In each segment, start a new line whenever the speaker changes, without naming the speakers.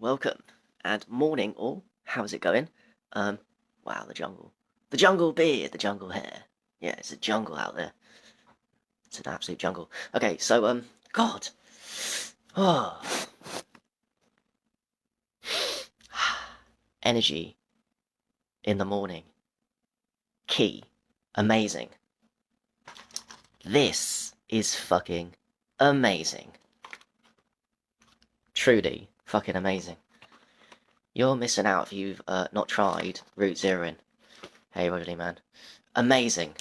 welcome, and morning all. How's it going? Wow, the jungle. The jungle beard, the jungle hair. Yeah, it's a jungle out there. It's an absolute jungle. Okay, so, God. Oh. Energy in the morning. Key. Amazing. This is fucking amazing. Truly fucking amazing. You're missing out if you've not tried root zeroing. Hey, Rodley, man. Amazing.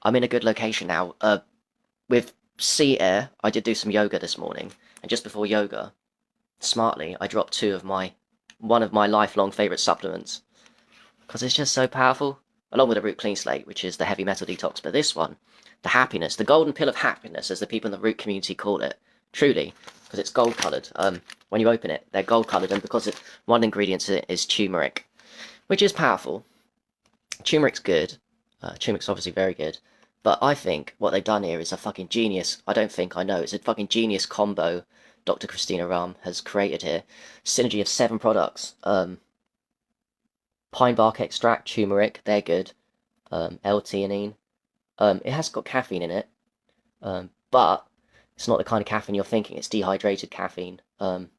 I'm in a good location now. With sea air, I did do some yoga this morning, and just before yoga, smartly, I dropped one of my lifelong favourite supplements, because it's just so powerful, along with a root clean slate, which is the heavy metal detox, but this one, the happiness, the golden pill of happiness, as the people in the root community call it, truly, because it's gold coloured. When you open it, they're gold coloured, and because one ingredient in it is turmeric, which is powerful. Turmeric's good. Turmeric's obviously very good. But I think what they've done here is a fucking genius. I don't think I know. It's a fucking genius combo Dr. Christina Ram has created here. Synergy of 7 products. Pine bark extract, turmeric, they're good. L-theanine. It has got caffeine in it. But it's not the kind of caffeine you're thinking. It's dehydrated caffeine. And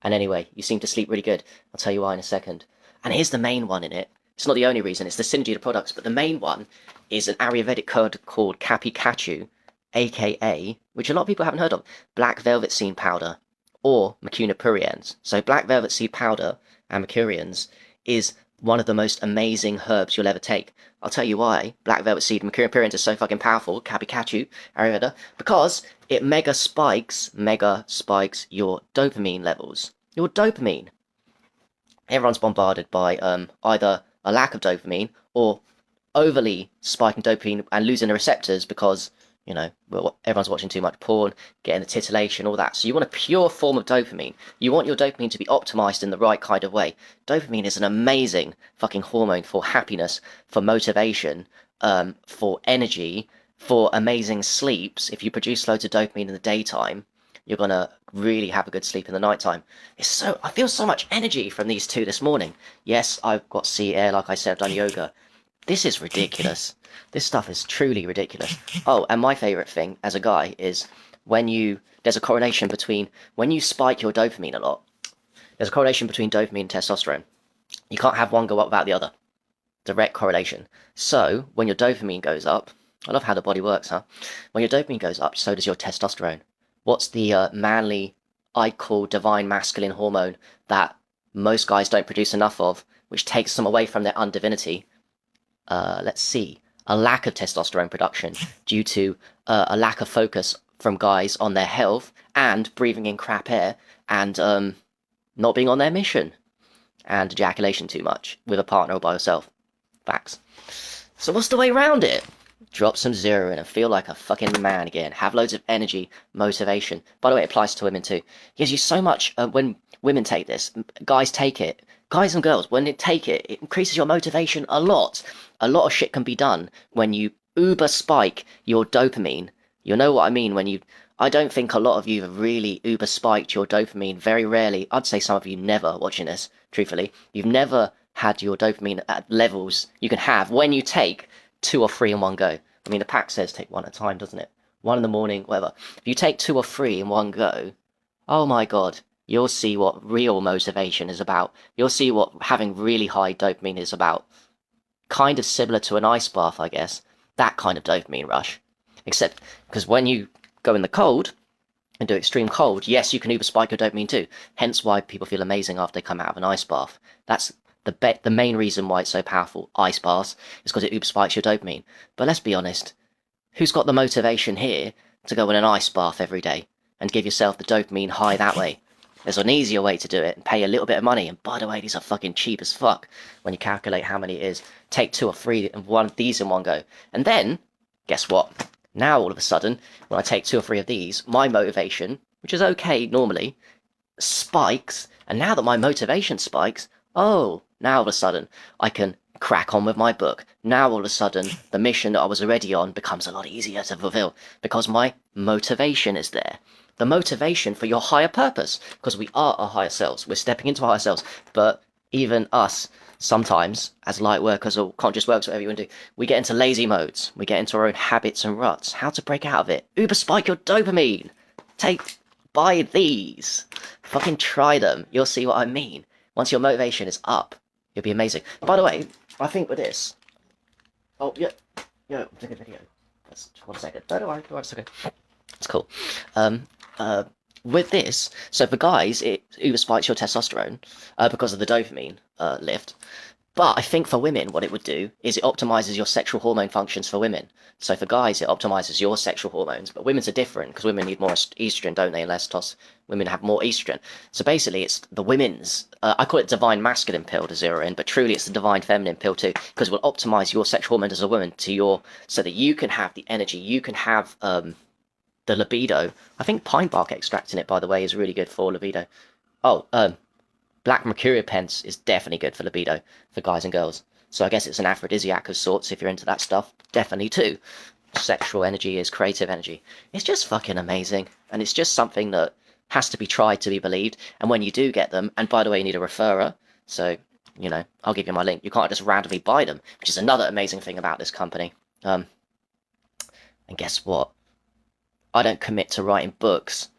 anyway, you seem to sleep really good. I'll tell you why in a second. And here's the main one in it. It's not the only reason, it's the synergy of the products, but the main one is an Ayurvedic curd called Kapi Kachu, aka, which a lot of people haven't heard of, black velvet seed powder, or Mucuna pruriens. So black velvet seed powder and Mucurians is one of the most amazing herbs you'll ever take. I'll tell you why black velvet seed and Mucuna pruriens are so fucking powerful, Kapi Kachu, Ayurveda, because it mega spikes your dopamine levels. Your dopamine. Everyone's bombarded by either a lack of dopamine or overly spiking dopamine and losing the receptors because, you know, everyone's watching too much porn, getting the titillation, all that. So you want a pure form of dopamine. You want your dopamine to be optimized in the right kind of way. Dopamine is an amazing fucking hormone for happiness, for motivation, for energy, for amazing sleeps. If you produce loads of dopamine in the daytime, you're gonna really have a good sleep in the nighttime. I feel so much energy from these two this morning. Yes, I've got sea air, like I said, I've done yoga. This is ridiculous. This stuff is truly ridiculous. Oh, and my favourite thing as a guy is there's a correlation between when you spike your dopamine a lot, there's a correlation between dopamine and testosterone. You can't have one go up without the other. Direct correlation. So, when your dopamine goes up, I love how the body works, huh? When your dopamine goes up, so does your testosterone. What's the manly, I call divine masculine hormone that most guys don't produce enough of, which takes them away from their undivinity? Let's see. A lack of testosterone production due to a lack of focus from guys on their health and breathing in crap air and not being on their mission and ejaculation too much with a partner or by yourself. Facts. So what's the way around it? Drop some zero in and feel like a fucking man again. Have loads of energy, motivation. By the way, it applies to women too. It gives you so much when women take this. Guys take it. Guys and girls, when they take it, it increases your motivation a lot. A lot of shit can be done when you uber spike your dopamine. You know what I mean I don't think a lot of you have really uber spiked your dopamine. Very rarely. I'd say some of you never watching this, truthfully. You've never had your dopamine at levels you can have when you take 2 or 3 in one go. I mean, the pack says take 1 at a time, doesn't it? 1 in the morning, whatever. If you take 2 or 3 in one go, oh my god, you'll see what real motivation is about. You'll see what having really high dopamine is about. Kind of similar to an ice bath, I guess. That kind of dopamine rush. Except because when you go in the cold and do extreme cold, yes, you can uber spike your dopamine too. Hence why people feel amazing after they come out of an ice bath. That's the main reason why it's so powerful, ice baths, is because it uber spikes your dopamine. But let's be honest, who's got the motivation here to go in an ice bath every day and give yourself the dopamine high that way? There's an easier way to do it and pay a little bit of money. And by the way, these are fucking cheap as fuck when you calculate how many it is. Take 2 or 3 of these in one go. And then, guess what? Now all of a sudden, when I take 2 or 3 of these, my motivation, which is okay normally, spikes. And now that my motivation spikes, oh, now all of a sudden I can crack on with my book. Now all of a sudden the mission that I was already on becomes a lot easier to fulfill because my motivation is there. the motivation for your higher purpose, because we are our higher selves. We're stepping into our higher selves. But even us, sometimes, as light workers or conscious workers, whatever you want to do, we get into lazy modes. We get into our own habits and ruts. How to break out of it? Uber spike your dopamine. Buy these. Fucking try them. You'll see what I mean. Once your motivation is up, it'll be amazing. By the way, I think with this... Oh, yeah. Yo, take a video. Just 1 second. No, don't worry, it's okay. It's cool. With this, so for guys, it uber spikes your testosterone because of the dopamine lift. But I think for women, what it would do is it optimizes your sexual hormone functions for women. So for guys, it optimizes your sexual hormones, but women's are different because women need more estrogen, don't they? And less women have more estrogen. So basically, it's the women's. I call it divine masculine pill to zero in, but truly it's the divine feminine pill too, because it will optimize your sexual hormones as a woman to your so that you can have the energy, you can have the libido. I think pine bark extract in it, by the way, is really good for libido. Oh, black mercury pence is definitely good for libido for guys and girls. So I guess it's an aphrodisiac of sorts if you're into that stuff. Definitely too. Sexual energy is creative energy. It's just fucking amazing. And it's just something that has to be tried to be believed. And when you do get them, and by the way, you need a referrer. So, you know, I'll give you my link. You can't just randomly buy them, which is another amazing thing about this company. And guess what? I don't commit to writing books.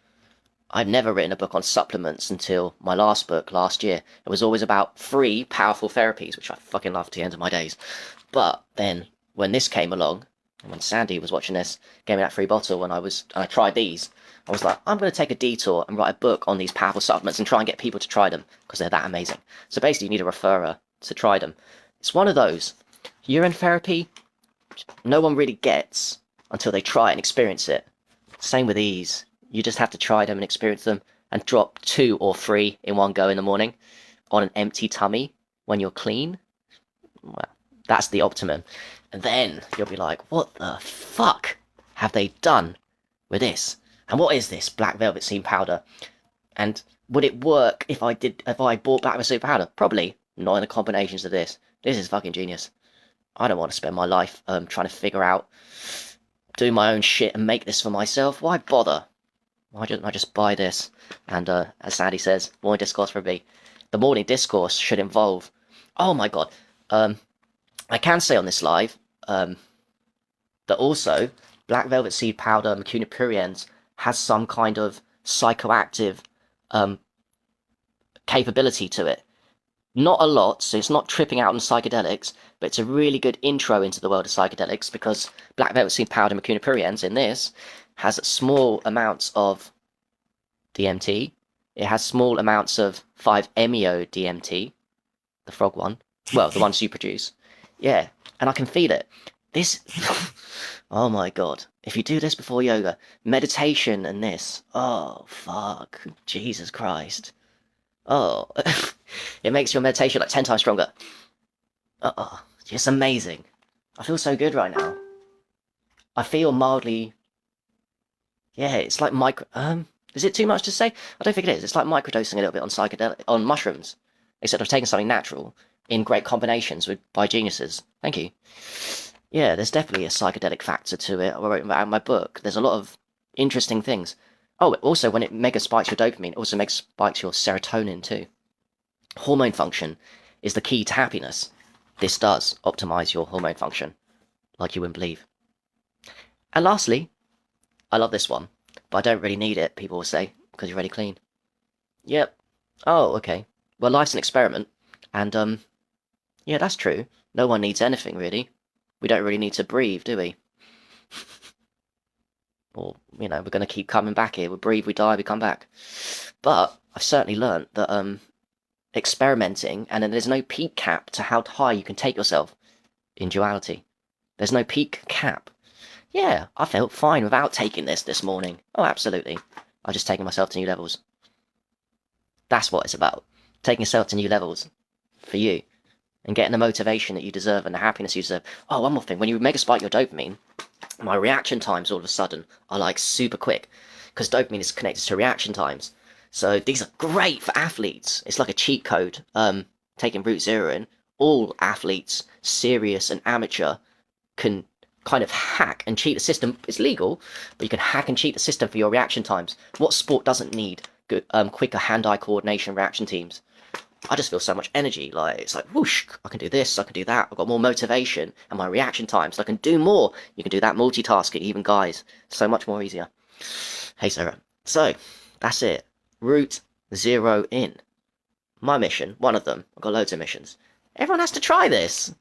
I've never written a book on supplements until my last book last year. It was always about free, powerful therapies, which I fucking loved to the end of my days. But then when this came along, and when Sandy was watching this, gave me that free bottle, and I tried these, I was like, I'm going to take a detour and write a book on these powerful supplements and try and get people to try them because they're that amazing. So basically, you need a referrer to try them. It's one of those. Urine therapy, no one really gets until they try and experience it. Same with these. You just have to try them and experience them and drop 2 or 3 in one go in the morning on an empty tummy when you're clean. Well, that's the optimum. And then you'll be like, what the fuck have they done with this? And what is this black velvet seed powder? And would it work if I bought black velvet seed powder? Probably not in the combinations of this. This is fucking genius. I don't want to spend my life trying to figure out, do my own shit and make this for myself. Why bother? Why don't I just buy this? And as Sandy says, morning discourse for me. The morning discourse should involve... Oh my god. I can say on this live that also black velvet seed powder, macunapurians, has some kind of psychoactive capability to it. Not a lot, so it's not tripping out on psychedelics, but it's a really good intro into the world of psychedelics because black velvet seed powder, macunapurians in this has small amounts of DMT. It has small amounts of 5-MeO DMT, the frog one. Well, the ones you produce. Yeah, and I can feel it. This, oh my god. If you do this before yoga, meditation and this, oh fuck, Jesus Christ. Oh, it makes your meditation like 10 times stronger. Just amazing. I feel so good right now. I feel mildly... Yeah, it's like is it too much to say? I don't think it is. It's like microdosing a little bit on mushrooms, except I've taken something natural in great combinations by geniuses. Thank you. Yeah, there's definitely a psychedelic factor to it. I wrote about in my book. There's a lot of interesting things. Oh, also when it mega spikes your dopamine, it also mega spikes your serotonin too. Hormone function is the key to happiness. This does optimize your hormone function, like you wouldn't believe. And lastly, I love this one, but I don't really need it, people will say, because you're already clean. Yep. Oh, okay. Well, life's an experiment, and, yeah, that's true. No one needs anything, really. We don't really need to breathe, do we? Or, you know, we're going to keep coming back here. We breathe, we die, we come back. But I've certainly learnt that, experimenting, and then there's no peak cap to how high you can take yourself in duality. There's no peak cap. Yeah, I felt fine without taking this morning. Oh, absolutely. I've just taken myself to new levels. That's what it's about. Taking yourself to new levels. For you. And getting the motivation that you deserve and the happiness you deserve. Oh, one more thing. When you mega spike your dopamine, my reaction times all of a sudden are like super quick. Because dopamine is connected to reaction times. So these are great for athletes. It's like a cheat code. Taking Root Zero in. All athletes, serious and amateur, can kind of hack and cheat the system. It's legal, but you can hack and cheat the system for your reaction times. What sport doesn't need good, quicker hand-eye coordination reaction teams? I just feel so much energy. Like, it's like, whoosh, I can do this, I can do that. I've got more motivation, and my reaction time, so I can do more. You can do that multitasking, even guys. So much more easier. Hey, Sarah. So, that's it. Route 0 in. My mission, one of them. I've got loads of missions. Everyone has to try this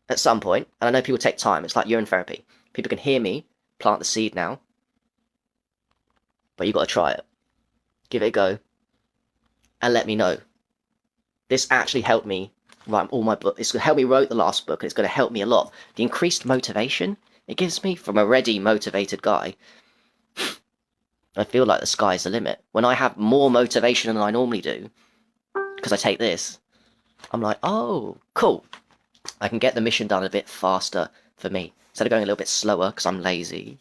at some point, and I know people take time. It's like urine therapy. People can hear me plant the seed now, but you've got to try it. Give it a go, and let me know. This actually helped me write all my books. It's going to help me write the last book, and it's going to help me a lot. The increased motivation it gives me from a already motivated guy, I feel like the sky's the limit. When I have more motivation than I normally do, because I take this, I'm like, oh, cool. I can get the mission done a bit faster for me. Instead of going a little bit slower, because I'm lazy,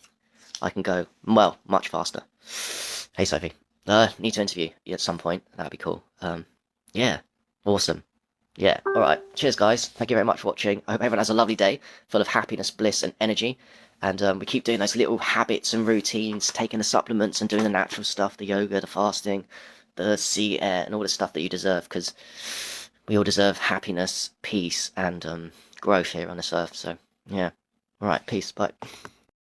I can go, well, much faster. Hey, Sophie. Need to interview you at some point. That'd be cool. Yeah. Awesome. Yeah. Alright. Cheers, guys. Thank you very much for watching. I hope everyone has a lovely day, full of happiness, bliss, and energy. And we keep doing those little habits and routines, taking the supplements and doing the natural stuff, the yoga, the fasting, the sea air, and all the stuff that you deserve, because we all deserve happiness, peace, and growth here on this earth. So, yeah. Alright, peace. Bye.